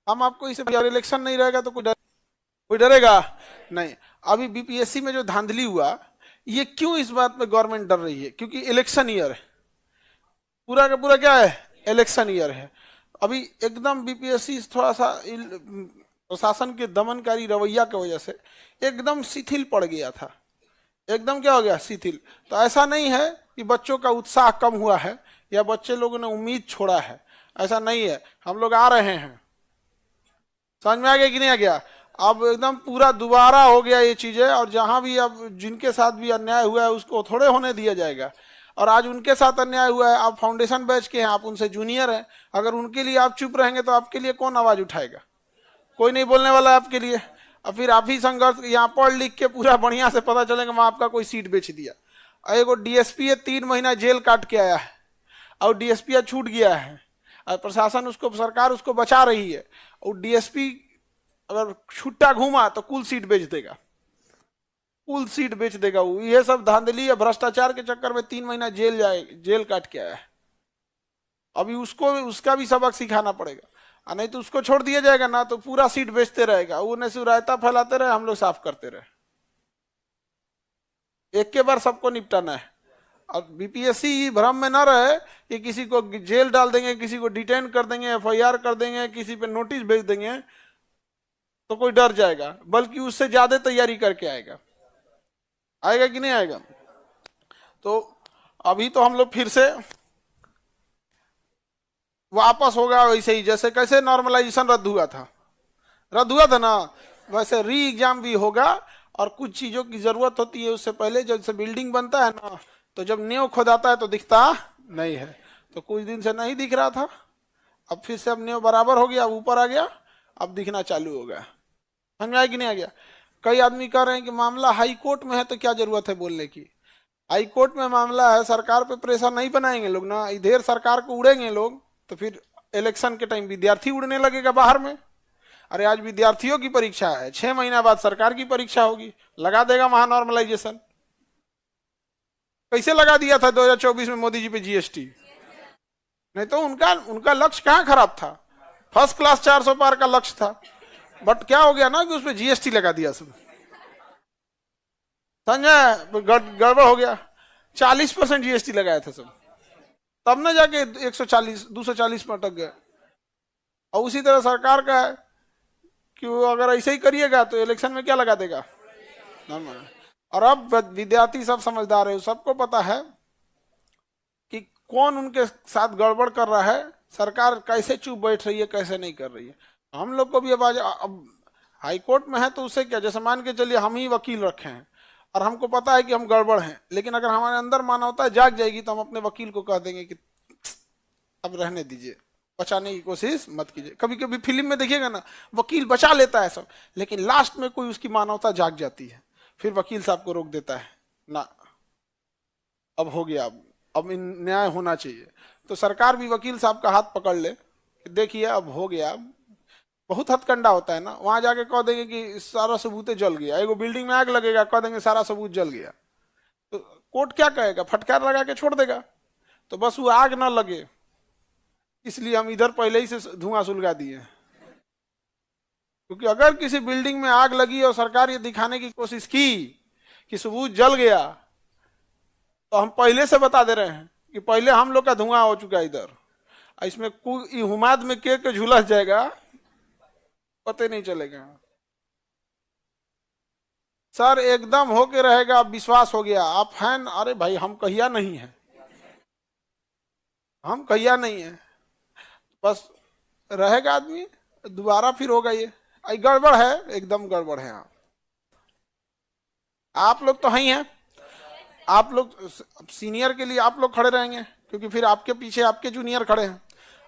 हम आपको इसे इलेक्शन नहीं रहेगा तो कोई डरेगा नहीं। अभी बीपीएससी में जो धांधली हुआ, ये क्यों इस बात में गवर्नमेंट डर रही है? क्योंकि इलेक्शन ईयर है, पूरा का पूरा क्या है, इलेक्शन ईयर है। अभी एकदम बीपीएससी थोड़ा सा प्रशासन के दमनकारी रवैया की वजह से एकदम शिथिल पड़ गया था। एकदम क्या हो गया, शिथिल। तो ऐसा नहीं है कि बच्चों का उत्साह कम हुआ है या बच्चे लोगों ने उम्मीद छोड़ा है, ऐसा नहीं है। हम लोग आ रहे हैं, समझ में आ गया कि नहीं आ गया? अब एकदम पूरा दोबारा हो गया ये चीजें, और जहां भी अब जिनके साथ भी अन्याय हुआ है उसको थोड़े होने दिया जाएगा। और आज उनके साथ अन्याय हुआ है, आप फाउंडेशन बैच के हैं, आप उनसे जूनियर हैं, अगर उनके लिए आप चुप रहेंगे तो आपके लिए कौन आवाज उठाएगा? कोई नहीं बोलने वाला है आपके लिए। और फिर आप ही संघर्ष, यहाँ पढ़ लिख के पूरा बढ़िया से पता चलेगा वहां आपका कोई सीट बेच दिया। और एगो डीएसपी 3 महीना जेल काट के आया है और डीएसपी छूट गया है, और प्रशासन उसको, सरकार उसको बचा रही है। और डीएसपी अगर छुट्टा घूमा तो कुल सीट बेच देगा, कुल सीट बेच देगा वो। ये सब धांधली या भ्रष्टाचार के चक्कर में 3 महीना जेल काट के आया है। अभी उसको उसका भी सबक सिखाना पड़ेगा, और नहीं तो उसको छोड़ दिया जाएगा ना तो पूरा सीट बेचते रहेगा। वो न सिर्फ रायता फैलाते रहे, हम लोग साफ करते रहे। एक के बार सबको निपटाना है। अब बीपीएससी भ्रम में ना रहे कि किसी को जेल डाल देंगे, किसी को डिटेन कर देंगे, एफआईआर कर देंगे, किसी पे नोटिस भेज देंगे तो कोई डर जाएगा, बल्कि उससे ज्यादा तैयारी करके आएगा। आएगा कि नहीं आएगा? तो अभी तो हम लोग फिर से वापस होगा वैसे ही, जैसे कैसे नॉर्मलाइजेशन रद्द हुआ था ना, वैसे री एग्जाम भी होगा। और कुछ चीजों की जरूरत होती है उससे पहले, जैसे बिल्डिंग बनता है ना, तो जब नींव खोदाता है तो दिखता नहीं है। तो कुछ दिन से नहीं दिख रहा था, अब फिर से अब नींव बराबर हो गया, अब ऊपर आ गया, अब दिखना चालू हो गया। समझ में आया कि नहीं आ गया? कई आदमी कह रहे हैं कि मामला हाई कोर्ट में है तो क्या जरूरत है बोलने की। हाई कोर्ट में मामला है, सरकार पे प्रेशर नहीं बनाएंगे लोग ना, इधर सरकार को उड़ेंगे लोग, तो फिर इलेक्शन के टाइम विद्यार्थी उड़ने लगेगा बाहर में। अरे आज विद्यार्थियों की परीक्षा है, 6 महीना बाद सरकार की परीक्षा होगी, लगा देगा वहां नॉर्मलाइजेशन। कैसे लगा दिया था 2024 में मोदी जी पे जीएसटी? नहीं तो उनका उनका लक्ष्य कहाँ खराब था, फर्स्ट क्लास 400 पार का लक्ष्य था। बट क्या हो गया ना कि उसमें जीएसटी लगा दिया सब, समझे? गड़बड़ हो गया, 40% जीएसटी लगाया था सब, तब ना जाके 140 240 में अटक गए। और उसी तरह सरकार का है कि वो अगर ऐसे ही करिएगा तो इलेक्शन में क्या लगा देगा। और अब विद्यार्थी सब समझदार है, सबको पता है कि कौन उनके साथ गड़बड़ कर रहा है, सरकार कैसे चुप बैठ रही है, कैसे नहीं कर रही है। हम लोग को भी अब हाई कोर्ट में है तो उससे क्या, जैसे मान के चलिए हम ही वकील रखे हैं और हमको पता है कि हम गड़बड़ हैं, लेकिन अगर हमारे अंदर मानवता जाग जाएगी तो हम अपने वकील को कह देंगे कि अब रहने दीजिए, बचाने की कोशिश मत कीजिए। कभी कभी फिल्म में देखिएगा ना, वकील बचा लेता है सब, लेकिन लास्ट में कोई उसकी मानवता जाग जाती है, फिर वकील साहब को रोक देता है ना, अब हो गया, अब न्याय होना चाहिए। तो सरकार भी वकील साहब का हाथ पकड़ ले, देखिए अब हो गया। बहुत हथकंडा होता है ना, वहां जाके कह देंगे कि सारा सबूत जल गया, एगो बिल्डिंग में आग लगेगा, कह देंगे सारा सबूत जल गया, तो कोर्ट क्या कहेगा, फटकार लगा के छोड़ देगा। तो बस वो आग ना लगे इसलिए हम इधर पहले ही से धुआं सुलगा दिए। क्योंकि अगर किसी बिल्डिंग में आग लगी और सरकार ये दिखाने की कोशिश की कि सबूत जल गया, तो हम पहले से बता दे रहे हैं कि पहले हम लोग का धुआं हो चुका है इधर, इसमें हुमाद में के झुलस जाएगा, पता नहीं चलेगा। सर एकदम होके रहेगा, अब विश्वास हो गया, आप फैन, अरे भाई हम कहिया नहीं है, हम कहिया नहीं है, बस रहेगा आदमी, दोबारा फिर होगा ये। गड़बड़ है, एकदम गड़बड़ है। आप लोग तो ही हैं, आप लोग सीनियर के लिए आप लोग खड़े रहेंगे, क्योंकि फिर आपके पीछे आपके जूनियर खड़े हैं,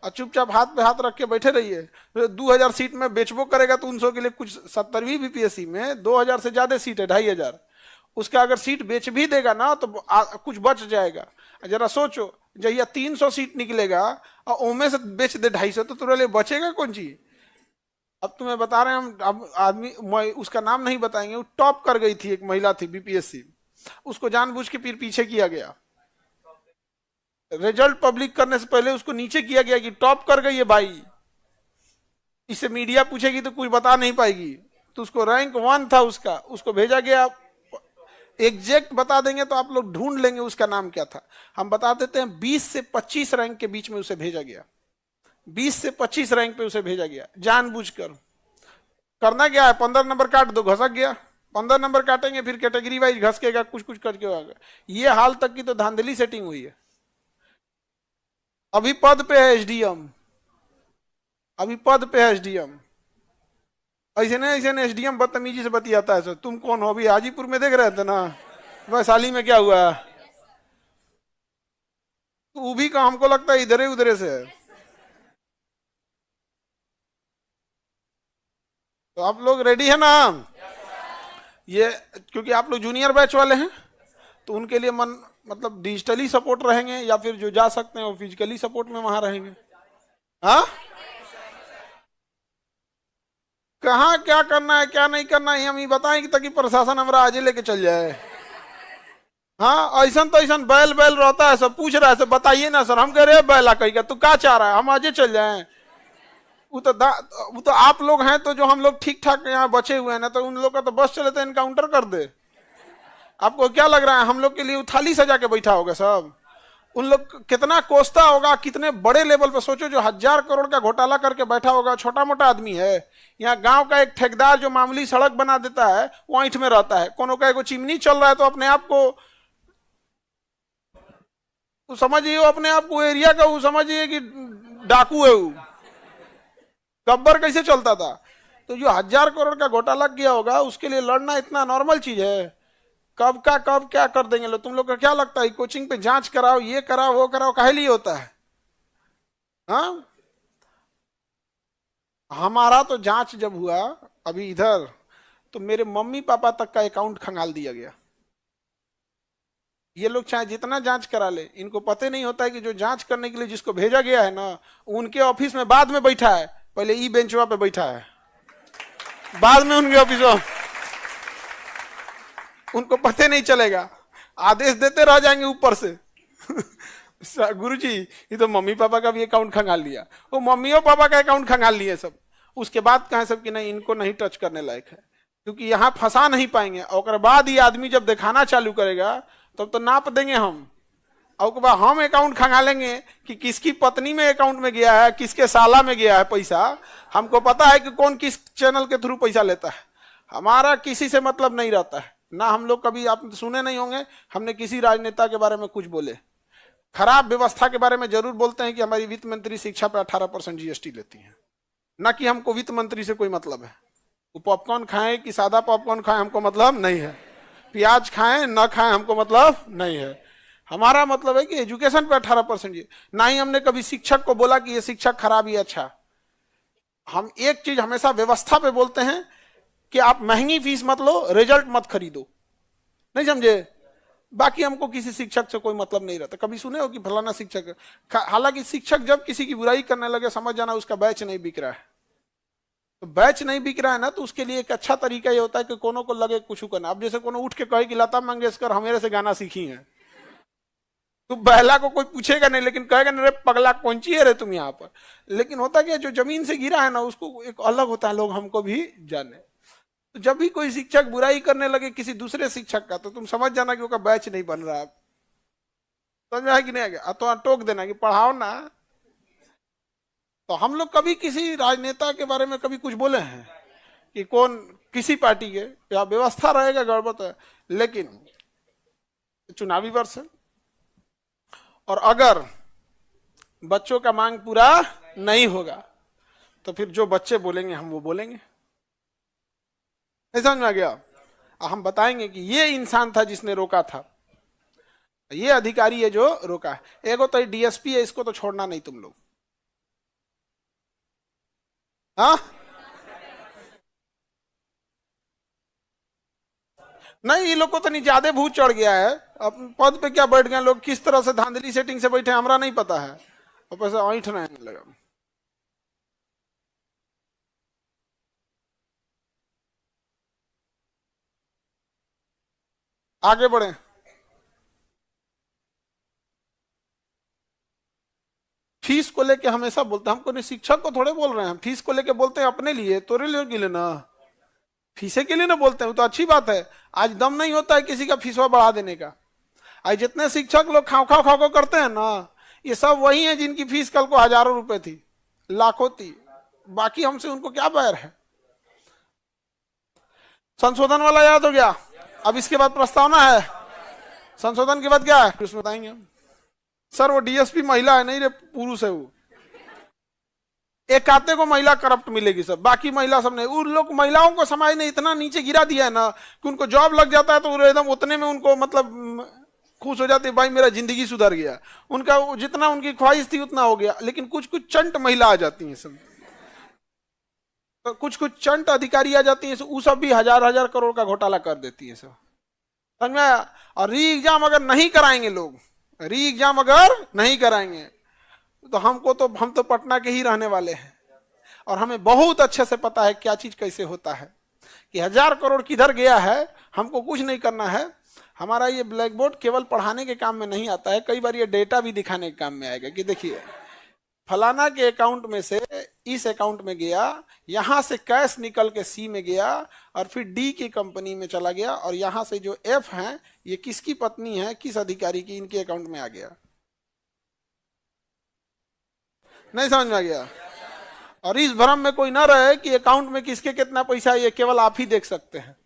और चुपचाप हाथ पे हाथ रख के बैठे रहिए। 2000 सीट में बेचबो करेगा तो 300 के लिए, कुछ 70वीं बीपीएससी में 2000 से ज्यादा सीट है, 2500, उसका अगर सीट बेच भी देगा ना तो कुछ बच जाएगा। जरा सोचो, जहिया 300 सीट निकलेगा और ओमे से बेच दे 250, तो तुम्हारे लिए बचेगा कौन चीज? अब तुम्हें बता रहे हैं हम, अब आदमी, उसका नाम नहीं बताएंगे, वो टॉप कर गई थी, एक महिला थी बीपीएससी, उसको जानबूझ के फिर पीछे किया गया, रिजल्ट पब्लिक करने से पहले उसको नीचे किया गया कि टॉप कर गई है भाई। इससे मीडिया पूछेगी तो कुछ बता नहीं पाएगी। तो उसको रैंक 1 था उसका, उसको भेजा गया। एग्जैक्ट बता देंगे तो आप लोग ढूंढ लेंगे उसका नाम क्या था। हम बता देते हैं 20 से 25 रैंक के बीच में उसे भेजा गया। 20 से 25 रैंक पे उसे भेजा गया जानबूझकर। करना क्या है, 15 नंबर काट दो, घसक गया। 15 नंबर काटेंगे फिर कैटेगरी वाइज घसकेगा, कुछ कुछ करके होगा। ये हाल तक की तो धांधली सेटिंग हुई है। अभी पद पे है एसडीएम, अभी पद पे है एसडीएम। ऐसे नहीं, ऐसे नहीं एसडीएम बदतमीजी से बतियाता है सर। तुम कौन हो? अभी हाजीपुर में देख रहे थे ना, वैशाली में क्या हुआ। तो वो भी का हमको लगता है इधरे उधरे से है। तो आप लोग रेडी है ना? ये क्योंकि आप लोग जूनियर बैच वाले हैं, तो उनके लिए मन मतलब डिजिटली सपोर्ट रहेंगे, या फिर जो जा सकते हैं वो फिजिकली सपोर्ट में वहां रहेंगे। हाँ, कहाँ क्या करना है क्या नहीं करना है हम ही बताएं कि ताकि प्रशासन हमारा आजे लेके चल जाए। हाँ, ऐसा तो ऐसा बैल बैल रहता है, सब पूछ रहा है, सब बताइए ना सर। हम कह रहे हैं बैला कहीं का, तू क्या चाह रहा है हम आजे चल जाए। वो तो आप लोग हैं, तो जो हम लोग ठीक ठाक यहाँ बचे हुए हैं ना, तो उन लोग का तो बस चले तो इनकाउंटर कर दे। आपको क्या लग रहा है हम लोग के लिए थाली सजा के बैठा होगा सब? उन लोग कितना कोसता होगा, कितने बड़े लेवल पर सोचो, जो 1,000 करोड़ का घोटाला करके बैठा होगा, छोटा मोटा आदमी है। यहाँ गांव का एक ठेकेदार जो मामूली सड़क बना देता है वो ऐंठ में रहता है। कोनो का चिमनी चल रहा है तो अपने आप को तो समझिए, अपने आप को एरिया का वो समझिए कि डाकू है वो। गब्बर कैसे चलता था? तो जो 1,000 करोड़ का घोटाला किया होगा उसके लिए लड़ना इतना नॉर्मल चीज है। कब का कब क्या कर देंगे लोग। तुम लोग का क्या लगता है कोचिंग पे जांच कराओ, ये कराओ वो कराओ, काहे लिए होता है? हाँ, हमारा तो जांच जब हुआ अभी इधर, तो मेरे मम्मी पापा तक का अकाउंट खंगाल दिया गया। ये लोग चाहे जितना जांच करा ले, इनको पता नहीं होता है कि जो जांच करने के लिए जिसको भेजा गया है ना, उनके ऑफिस में बाद में बैठा है, पहले ई बेंचवा पे बैठा है, बाद में उनके ऑफिस में। उनको पता नहीं चलेगा, आदेश देते रह जाएंगे ऊपर से। गुरुजी ये तो मम्मी पापा का भी अकाउंट खंगाल लिया, वो मम्मी और पापा का अकाउंट खंगाल लिए सब। उसके बाद कहें सब कि नहीं इनको नहीं टच करने लायक है, क्योंकि यहाँ फंसा नहीं पाएंगे। और बाद ये आदमी जब दिखाना चालू करेगा तब तो नाप देंगे हम। और उसके बाद हम अकाउंट खंगालेंगे कि किसकी पत्नी में अकाउंट में गया है, किसके साला में गया है पैसा। हमको पता है कि कौन किस चैनल के थ्रू पैसा लेता है। हमारा किसी से मतलब नहीं रहता है ना। हम लोग कभी आप सुने नहीं होंगे हमने किसी राजनेता के बारे में कुछ बोले। खराब व्यवस्था के बारे में जरूर बोलते हैं कि हमारी वित्त मंत्री शिक्षा पर 18% जीएसटी लेती है, ना कि हमको वित्त मंत्री से कोई मतलब है। वो पॉपकॉर्न खाएं कि सादा पॉपकॉर्न खाएं हमको मतलब नहीं है, प्याज खाएं न खाएं हमको मतलब नहीं है। हमारा मतलब है कि एजुकेशन पे 18%। ना ही हमने कभी शिक्षक को बोला कि ये शिक्षक खराब ही अच्छा। हम एक चीज हमेशा व्यवस्था पे बोलते हैं कि आप महंगी फीस मत लो, रिजल्ट मत खरीदो। नहीं समझे? बाकी हमको किसी शिक्षक से कोई मतलब नहीं रहता। कभी सुने हो कि फलाना शिक्षक, हालांकि शिक्षक जब किसी की बुराई करने लगे समझ जाना उसका बैच नहीं बिक रहा है। तो बैच नहीं बिक रहा है ना, तो उसके लिए एक अच्छा तरीका ये होता है कि कोनो को लगे कुछ करना। अब जैसे कोनो उठ के कहे कि लता मंगेशकर हमारे से गाना सीखी है, तो बहला को कोई पूछेगा नहीं, लेकिन कहेगा ना रे पगला कौन ची है रे तुम यहाँ पर। लेकिन होता क्या, जो जमीन से गिरा है ना उसको एक अलग होता है, लोग हमको भी जाने। तो जब भी कोई शिक्षक बुराई करने लगे किसी दूसरे शिक्षक का, तो तुम समझ जाना कि उसका बैच नहीं बन रहा। समझ में आया कि नहीं आ गया? तो टोक देना कि पढ़ाओ ना। तो हम लोग कभी किसी राजनेता के बारे में कभी कुछ बोले हैं कि कौन किसी पार्टी के, या व्यवस्था रहेगा गड़बड़ तो है। लेकिन चुनावी वर्ष है, और अगर बच्चों का मांग पूरा नहीं होगा तो फिर जो बच्चे बोलेंगे हम वो बोलेंगे। समझ में आ गया? हम बताएंगे कि ये इंसान था जिसने रोका था, ये अधिकारी है जो रोका है। एगो तो डीएसपी है, इसको तो छोड़ना नहीं तुम लोग। हाँ, नहीं ये लोग को तो नहीं ज्यादा भूत चढ़ गया है। अब पद पे क्या बैठ गए लोग, किस तरह से धांधली सेटिंग से बैठे हमरा नहीं पता है। और पैसा ऐंठ नहीं लगा। आगे बढ़े। फीस को लेके हमेशा बोलते हैं, हमको नहीं, शिक्षक को थोड़े बोल रहे हैं हम, फीस को लेके बोलते हैं अपने लिए, तोरे लिए के लिए ना, फीसे के लिए ना बोलते हैं, तो अच्छी बात है। आज दम नहीं होता है किसी का फीसवा बढ़ा देने का। आज जितने शिक्षक लोग खाओ खाओ खाओ करते हैं ना, ये सब वही है जिनकी फीस कल को हजारों रुपए थी, लाखों थी, बाकी हमसे उनको क्या बैर है। संशोधन वाला याद हो गया। अब इसके बाद प्रस्तावना है, संशोधन के बाद क्या है उसमें बताएंगे हम। सर वो डीएसपी महिला है, नहीं रे पुरुष है वो। एक आते को महिला करप्ट मिलेगी सब, बाकी महिला सब नहीं। उन लोग महिलाओं को समाज ने इतना नीचे गिरा दिया है ना कि उनको जॉब लग जाता है तो एकदम उतने में उनको मतलब खुश हो जाती है, भाई मेरा जिंदगी सुधर गया, उनका जितना उनकी ख्वाहिश थी उतना हो गया। लेकिन कुछ कुछ चंट महिला आ जाती हैं सब, तो कुछ कुछ चंट अधिकारी आ जाती हैं, वो सब भी हजार हजार करोड़ का घोटाला कर देती है सब, समझ में आया। और री एग्जाम अगर नहीं कराएंगे लोग, री एग्जाम अगर नहीं कराएंगे तो हम तो पटना के ही रहने वाले हैं, और हमें बहुत अच्छे से पता है क्या चीज कैसे होता है, कि 1000 करोड़ किधर गया है। हमको कुछ नहीं करना है, हमारा ये ब्लैक बोर्ड केवल पढ़ाने के काम में नहीं आता है, कई बार ये डेटा भी दिखाने के काम में आएगा कि देखिए फलाना के अकाउंट में से इस अकाउंट में गया, यहां से कैश निकल के सी में गया और फिर डी की कंपनी में चला गया, और यहां से जो एफ है ये किसकी पत्नी है, किस अधिकारी की, इनके अकाउंट में आ गया। नहीं समझ में आ गया। और इस भ्रम में कोई ना रहे कि अकाउंट में किसके कितना पैसा है, ये केवल आप ही देख सकते हैं।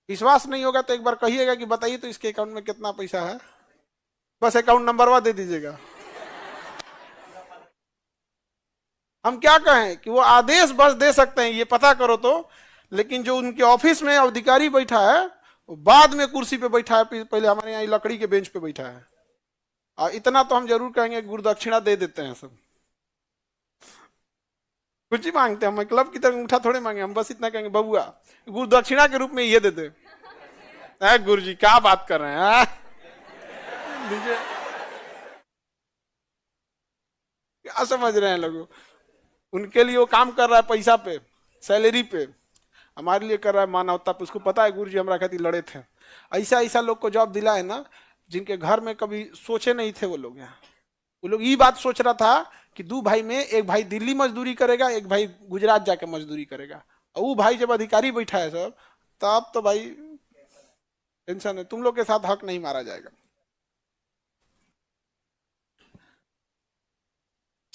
विश्वास नहीं होगा तो एक बार कहिएगा कि बताइए तो इसके अकाउंट में कितना पैसा है, बस अकाउंट नंबर दे दीजिएगा। हम क्या कहें कि वो आदेश बस दे सकते हैं ये पता करो तो, लेकिन जो उनके ऑफिस में अधिकारी बैठा है वो बाद में कुर्सी पे बैठा है, पहले हमारे यहाँ लकड़ी के बेंच पे बैठा है। और इतना तो हम जरूर कहेंगे गुरुदक्षिणा दे देते हैं सब, कुछ ही मांगते हैं हम, क्लब की तरह अंगूठा थोड़े मांगे हम, बस इतना कहेंगे बबुआ गुरुदक्षिणा के रूप में ये दे दे। गुरु जी क्या बात कर रहे हैं, क्या समझ रहे हैं लोग। उनके लिए वो काम कर रहा है पैसा पे, सैलरी पे, हमारे लिए कर रहा है मानवता पे। उसको पता है गुरु जी हमारा खातिर लड़े थे। ऐसा ऐसा लोग को जॉब दिला है ना जिनके घर में कभी सोचे नहीं थे वो लोग। यहाँ वो लोग ये बात सोच रहा था कि 2 भाई में एक भाई दिल्ली मजदूरी करेगा, एक भाई गुजरात जाके मजदूरी करेगा, और वो भाई जब अधिकारी बैठा है सब, तब तो भाई टेंशन है, तुम लोग के साथ हक नहीं मारा जाएगा।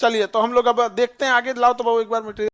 चलिए तो हम लोग अब देखते हैं आगे, लाओ तो एक बार मटेरियल